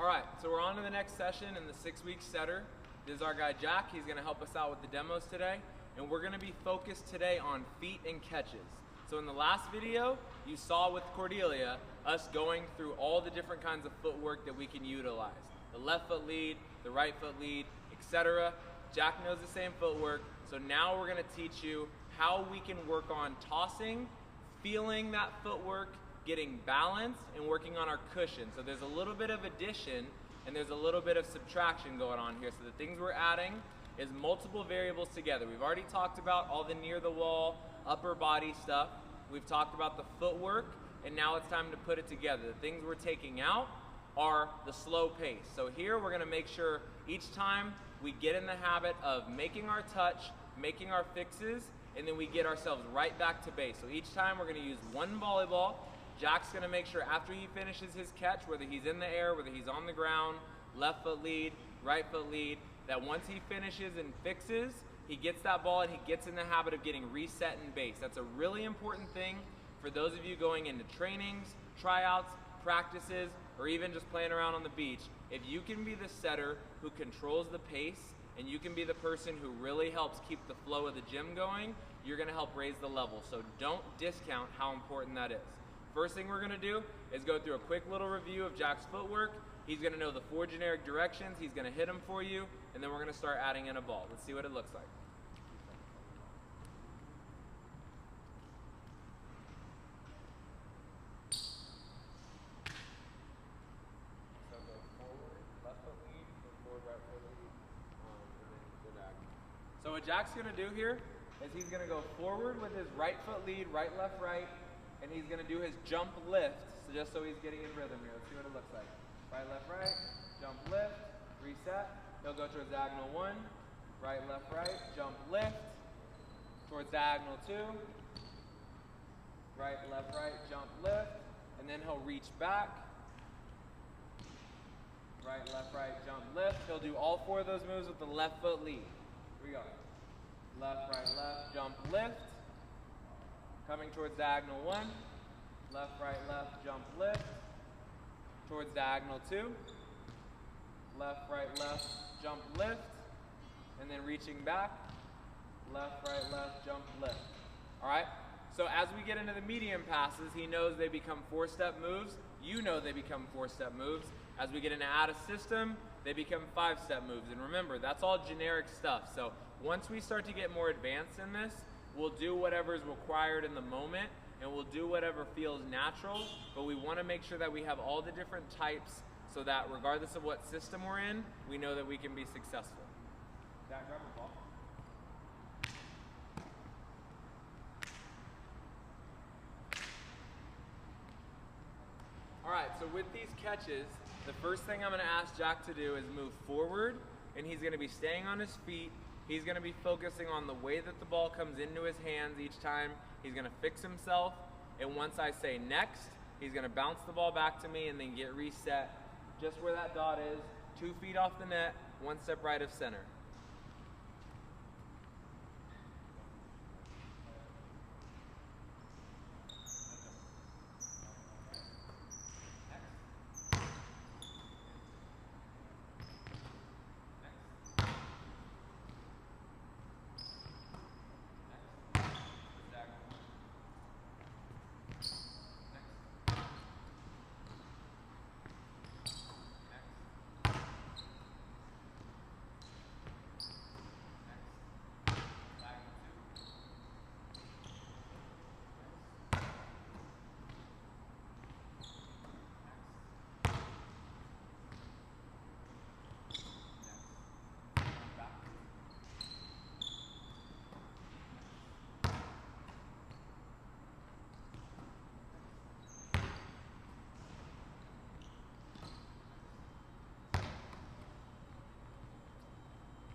All right, so we're on to the next session in the 6-week setter. This is our guy Jack. He's gonna help us out with the demos today. And we're gonna be focused today on feet and catches. So in the last video, you saw with Cordelia, us going through all the different kinds of footwork that we can utilize. The left foot lead, the right foot lead, etc. Jack knows the same footwork. So now we're gonna teach you how we can work on tossing, feeling that footwork, getting balanced, and working on our cushion. So there's a little bit of addition and there's a little bit of subtraction going on here. So the things we're adding is multiple variables together. We've already talked about all the near the wall, upper body stuff. We've talked about the footwork, and now it's time to put it together. The things we're taking out are the slow pace. So here we're gonna make sure each time we get in the habit of making our touch, making our fixes, and then we get ourselves right back to base. So each time we're gonna use one volleyball. Jack's gonna make sure after he finishes his catch, whether he's in the air, whether he's on the ground, left foot lead, right foot lead, that once he finishes and fixes, he gets that ball and he gets in the habit of getting reset and base. That's a really important thing for those of you going into trainings, tryouts, practices, or even just playing around on the beach. If you can be the setter who controls the pace and you can be the person who really helps keep the flow of the gym going, you're gonna help raise the level. So don't discount how important that is. First thing we're gonna do is go through a quick little review of Jack's footwork. He's gonna know the 4 generic directions, he's gonna hit them for you, and then we're gonna start adding in a ball. Let's see what it looks like. So go forward, left foot lead, go forward, right foot lead, and then go back. So what Jack's gonna do here is he's gonna go forward with his right foot lead, right, left, right, and he's gonna do his jump lift, so just so he's getting in rhythm here. Let's see what it looks like. Right, left, right, jump lift, reset. He'll go towards diagonal 1, right, left, right, jump lift, towards diagonal 2, right, left, right, jump lift, and then he'll reach back, right, left, right, jump lift. He'll do all 4 of those moves with the left foot lead. Here we go. Left, right, left, jump lift. Coming towards diagonal 1, left, right, left, jump lift, towards diagonal 2, left, right, left, jump lift, and then reaching back, left, right, left, jump lift. All right, so as we get into the medium passes, he knows they become 4-step moves. You know they become 4-step moves. As we get into add a system, they become 5-step moves. And remember, that's all generic stuff. So once we start to get more advanced in this, we'll do whatever is required in the moment and we'll do whatever feels natural, but we want to make sure that we have all the different types so that regardless of what system we're in, we know that we can be successful. Jack, grab a ball. All right, so with these catches, the first thing I'm going to ask Jack to do is move forward, and he's going to be staying on his feet. He's going to be focusing on the way that the ball comes into his hands each time. He's going to fix himself, and once I say next, he's going to bounce the ball back to me and then get reset just where that dot is, 2 feet off the net, 1 step right of center.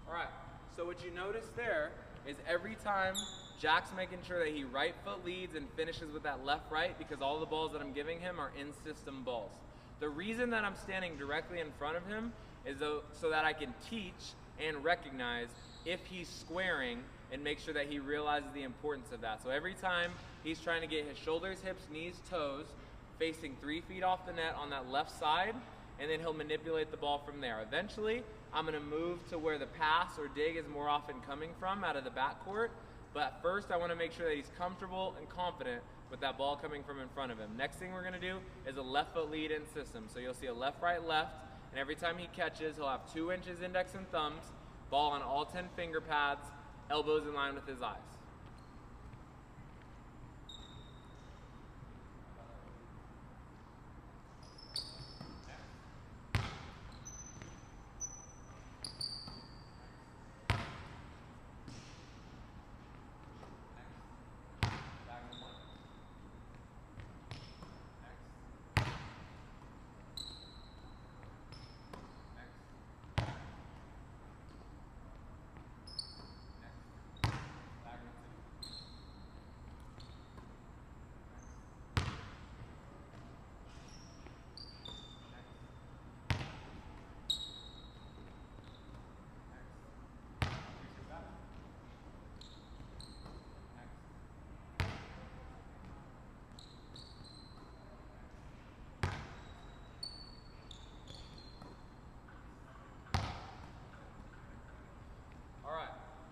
All right, so what you notice there is every time Jack's making sure that he right foot leads and finishes with that left right because all the balls that I'm giving him are in system balls. The reason that I'm standing directly in front of him is so that I can teach and recognize if he's squaring and make sure that he realizes the importance of that. So every time he's trying to get his shoulders, hips, knees, toes facing 3 feet off the net on that left side, and then he'll manipulate the ball from there. Eventually, I'm gonna move to where the pass or dig is more often coming from out of the backcourt, but first I wanna make sure that he's comfortable and confident with that ball coming from in front of him. Next thing we're gonna do is a left foot lead in system. So you'll see a left, right, left, and every time he catches, he'll have 2 inches index and thumbs, ball on all 10 finger pads, elbows in line with his eyes.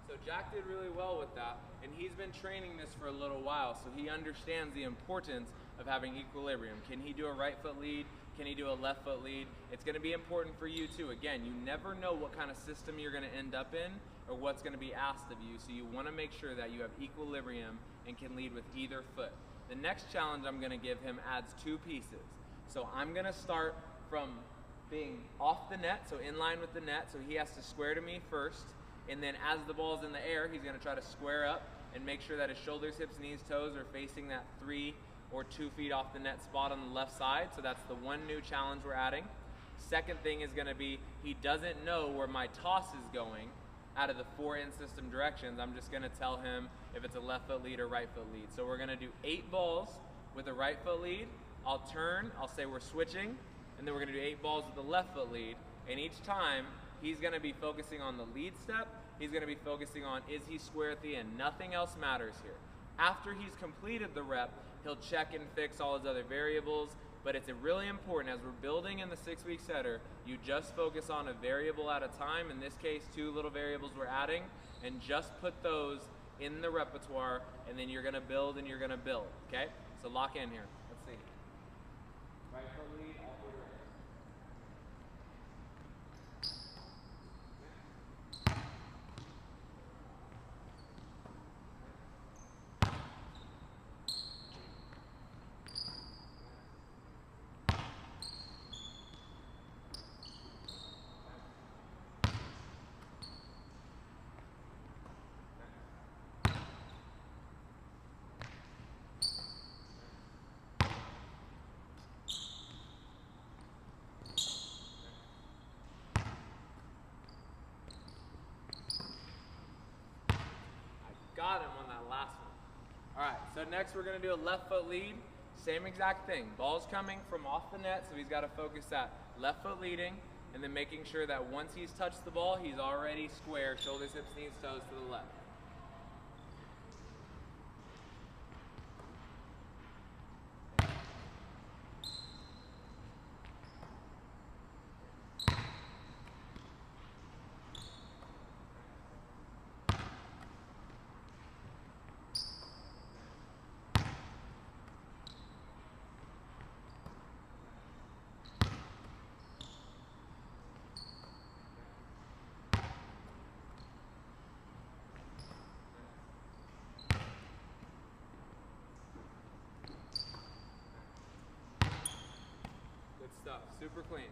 So Jack did really well with that, and he's been training this for a little while, so he understands the importance of having equilibrium. Can he do a right foot lead? Can he do a left foot lead? It's going to be important for you too. Again, you never know what kind of system you're going to end up in or what's going to be asked of you, so you want to make sure that you have equilibrium and can lead with either foot. The next challenge I'm going to give him adds 2 pieces. So I'm going to start from being off the net, so in line with the net, so he has to square to me first. And then as the ball's in the air, he's gonna try to square up and make sure that his shoulders, hips, knees, toes are facing that 3 or 2 feet off the net spot on the left side. So that's the one new challenge we're adding. Second thing is gonna be, he doesn't know where my toss is going out of the 4 in-system directions. I'm just gonna tell him if it's a left foot lead or right foot lead. So we're gonna do 8 balls with a right foot lead. I'll turn, I'll say we're switching, and then we're gonna do 8 balls with the left foot lead. And each time, he's gonna be focusing on the lead step. He's gonna be focusing on, is he square at the end? Nothing else matters here. After he's completed the rep, he'll check and fix all his other variables, but it's really important as we're building in the 6-week setter, you just focus on a variable at a time. In this case, 2 little variables we're adding, and just put those in the repertoire, and then you're gonna build and you're gonna build, okay? So lock in here, let's see. Right foot lead, all the way right. Got him on that last one. All right, so next we're gonna do a left foot lead. Same exact thing. Ball's coming from off the net, so he's gotta focus that left foot leading, and then making sure that once he's touched the ball, he's already square, shoulders, hips, knees, toes to the left. Stuff, super clean.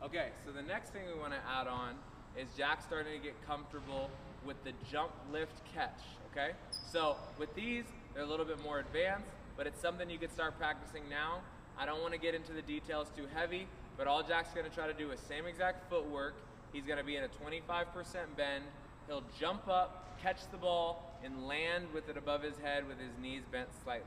Okay, so the next thing we want to add on is Jack starting to get comfortable with the jump, lift, catch, okay? So with these, they're a little bit more advanced, but it's something you could start practicing now. I don't want to get into the details too heavy, but all Jack's going to try to do is same exact footwork. He's going to be in a 25% bend. He'll jump up, catch the ball, and land with it above his head with his knees bent slightly.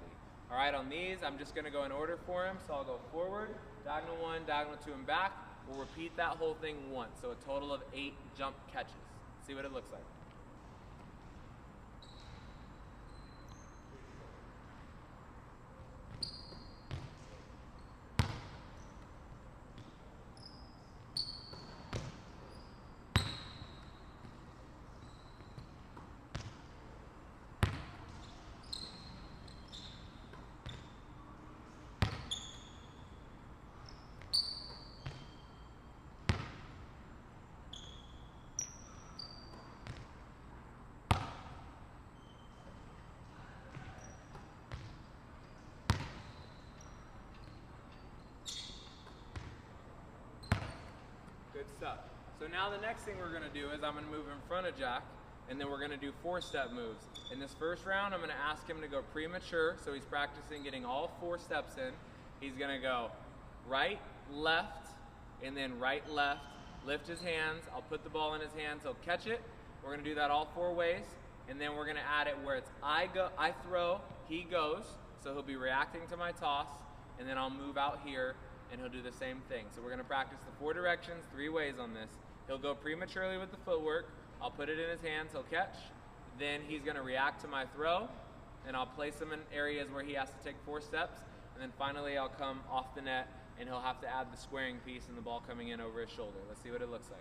All right, on these, I'm just gonna go in order for him. So I'll go forward, diagonal 1, diagonal 2, and back. We'll repeat that whole thing once. So a total of 8 jump catches. See what it looks like. up. So now the next thing we're gonna do is I'm gonna move in front of Jack, and then we're gonna do 4-step moves. In this first round, I'm gonna ask him to go premature, so he's practicing getting all 4 steps in. He's gonna go right, left, and then right, left, lift his hands. I'll put the ball in his hands, he'll catch it. We're gonna do that all 4 ways, and then we're gonna add it where it's I throw, he goes, so he'll be reacting to my toss, and then I'll move out here, and he'll do the same thing. So we're gonna practice the 4 directions, 3 ways on this. He'll go prematurely with the footwork, I'll put it in his hands, he'll catch, then he's gonna react to my throw, and I'll place him in areas where he has to take 4 steps, and then finally I'll come off the net, and he'll have to add the squaring piece and the ball coming in over his shoulder. Let's see what it looks like.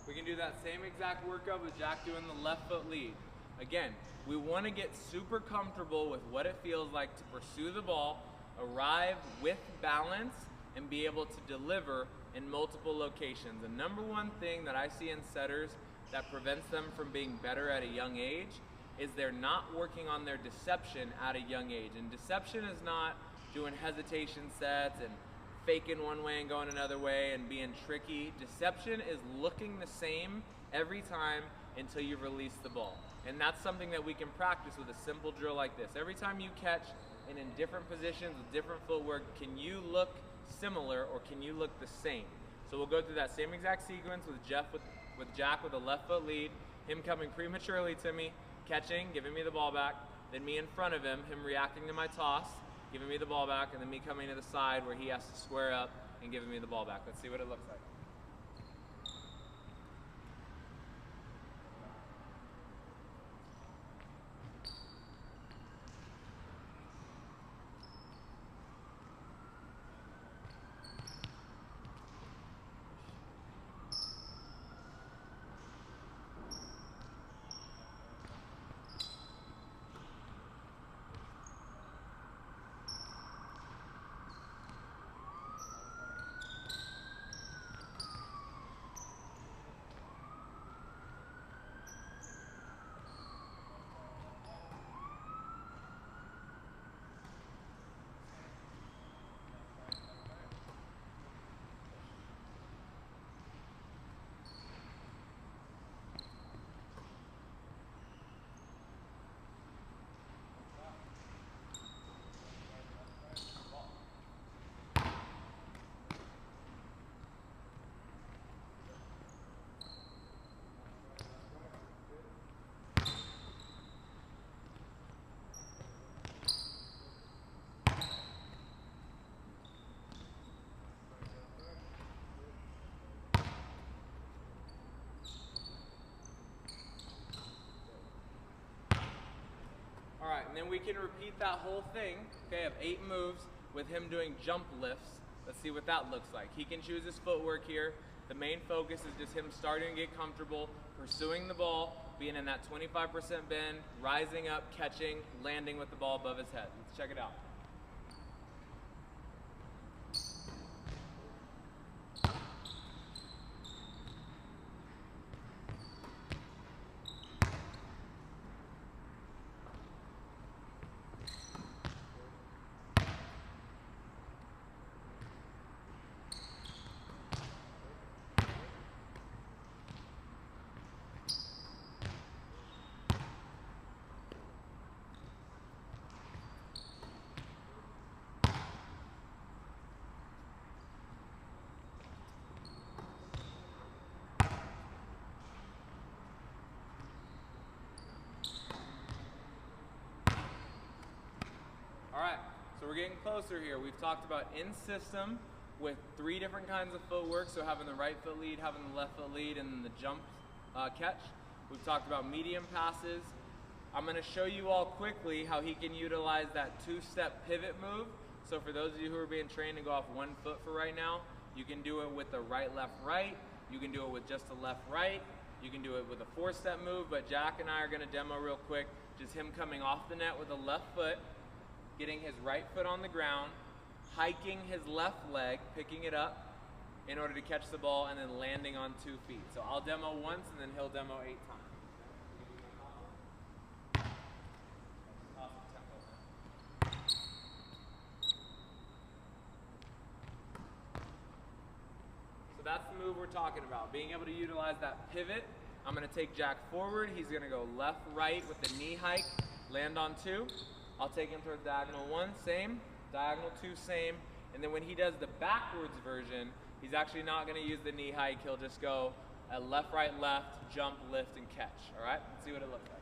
We can do that same exact workout with Jack doing the left foot lead. Again, we want to get super comfortable with what it feels like to pursue the ball, arrive with balance, and be able to deliver in multiple locations. The number one thing that I see in setters that prevents them from being better at a young age is they're not working on their deception at a young age. And deception is not doing hesitation sets and faking one way and going another way and being tricky. Deception is looking the same every time until you release the ball. And that's something that we can practice with a simple drill like this. Every time you catch and in different positions with different footwork, can you look similar or can you look the same? So we'll go through that same exact sequence with Jack with a left foot lead, him coming prematurely to me, catching, giving me the ball back, then me in front of him reacting to my toss, giving me the ball back, and then me coming to the side where he has to square up and giving me the ball back. Let's see what it looks like. All right, and then we can repeat that whole thing, okay, of 8 moves with him doing jump lifts. Let's see what that looks like. He can choose his footwork here. The main focus is just him starting to get comfortable, pursuing the ball, being in that 25% bend, rising up, catching, landing with the ball above his head. Let's check it out. getting closer here. We've talked about in system with 3 different kinds of footwork, so having the right foot lead, having the left foot lead, and then the jump catch. We've talked about medium passes. I'm going to show you all quickly how he can utilize that 2-step pivot move. So for those of you who are being trained to go off 1 foot for right now, you can do it with the right, left, right. You can do it with just the left, right. You can do it with a 4-step move, but Jack and I are going to demo real quick just him coming off the net with the left foot, getting his right foot on the ground, hiking his left leg, picking it up in order to catch the ball, and then landing on 2 feet. So I'll demo once, and then he'll demo 8 times. So that's the move we're talking about, being able to utilize that pivot. I'm going to take Jack forward. He's going to go left, right with the knee hike, land on 2. I'll take him towards diagonal 1, same. Diagonal 2, same. And then when he does the backwards version, he's actually not going to use the knee hike. He'll just go left, right, left, jump, lift, and catch. All right? Let's see what it looks like.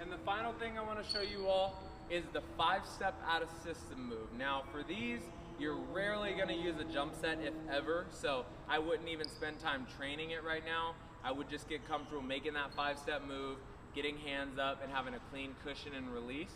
And the final thing I want to show you all is the 5-step out of system move. Now for these, you're rarely going to use a jump set, if ever, so I wouldn't even spend time training it right now. I would just get comfortable making that 5-step move, getting hands up, and having a clean cushion and release.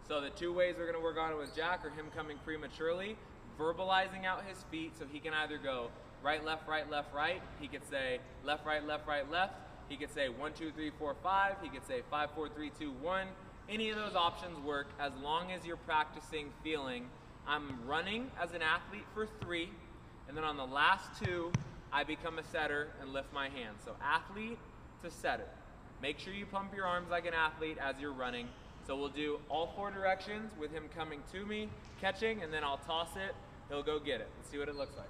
So the 2 ways we're going to work on it with Jack are him coming prematurely, verbalizing out his feet, so he can either go right, left, right, left, right. He could say left, right, left, right, left. He could say 1, 2, 3, 4, 5. He could say 5, 4, 3, 2, 1. Any of those options work as long as you're practicing feeling, I'm running as an athlete for 3, and then on the last 2, I become a setter and lift my hands. So athlete to setter. Make sure you pump your arms like an athlete as you're running. So we'll do all 4 directions with him coming to me, catching, and then I'll toss it. He'll go get it. Let's see what it looks like.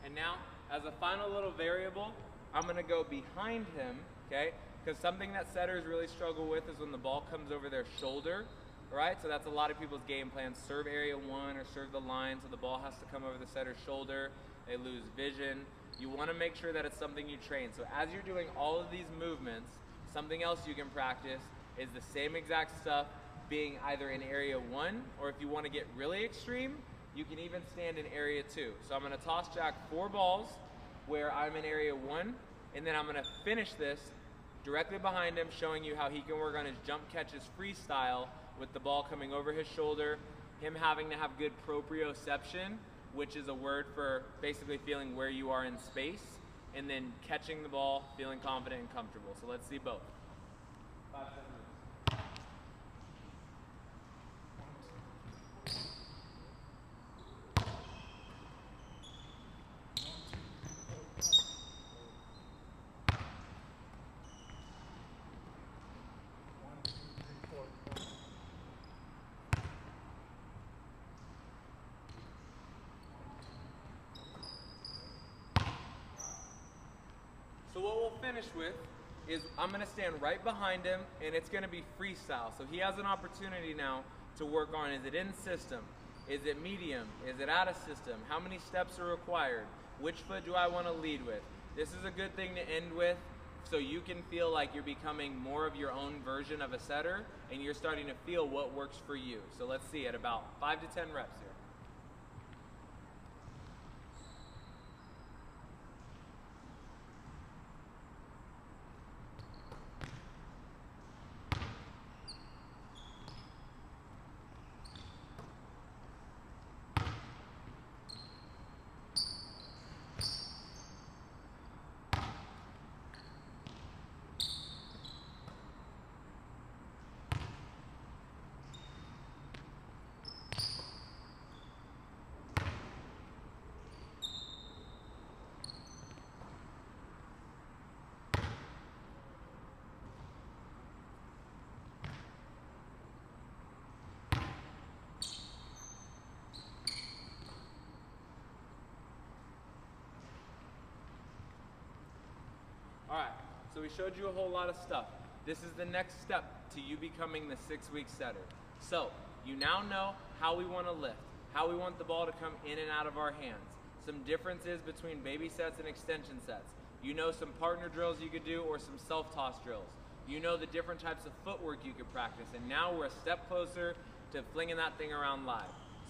And now, as a final little variable, I'm going to go behind him, okay? Because something that setters really struggle with is when the ball comes over their shoulder, right? So that's a lot of people's game plans. Serve area 1 or serve the line, so the ball has to come over the setter's shoulder. They lose vision. You want to make sure that it's something you train. So as you're doing all of these movements, something else you can practice is the same exact stuff being either in area 1, or if you want to get really extreme, you can even stand in area 2. So I'm going to toss Jack 4 balls where I'm in area 1, and then I'm going to finish this directly behind him, showing you how he can work on his jump catches freestyle with the ball coming over his shoulder, him having to have good proprioception, which is a word for basically feeling where you are in space, and then catching the ball, feeling confident and comfortable. So let's see both. 5 seconds. we'll finish with is I'm gonna stand right behind him and it's gonna be freestyle. So he has an opportunity now to work on, is it in system? Is it medium? Is it out of system? How many steps are required? Which foot do I wanna lead with? This is a good thing to end with so you can feel like you're becoming more of your own version of a setter and you're starting to feel what works for you. So let's see at about 5 to 10 reps here. All right, so we showed you a whole lot of stuff. This is the next step to you becoming the 6-week setter. So you now know how we want to lift, how we want the ball to come in and out of our hands, some differences between baby sets and extension sets. You know some partner drills you could do or some self-toss drills. You know the different types of footwork you could practice, and now we're a step closer to flinging that thing around live.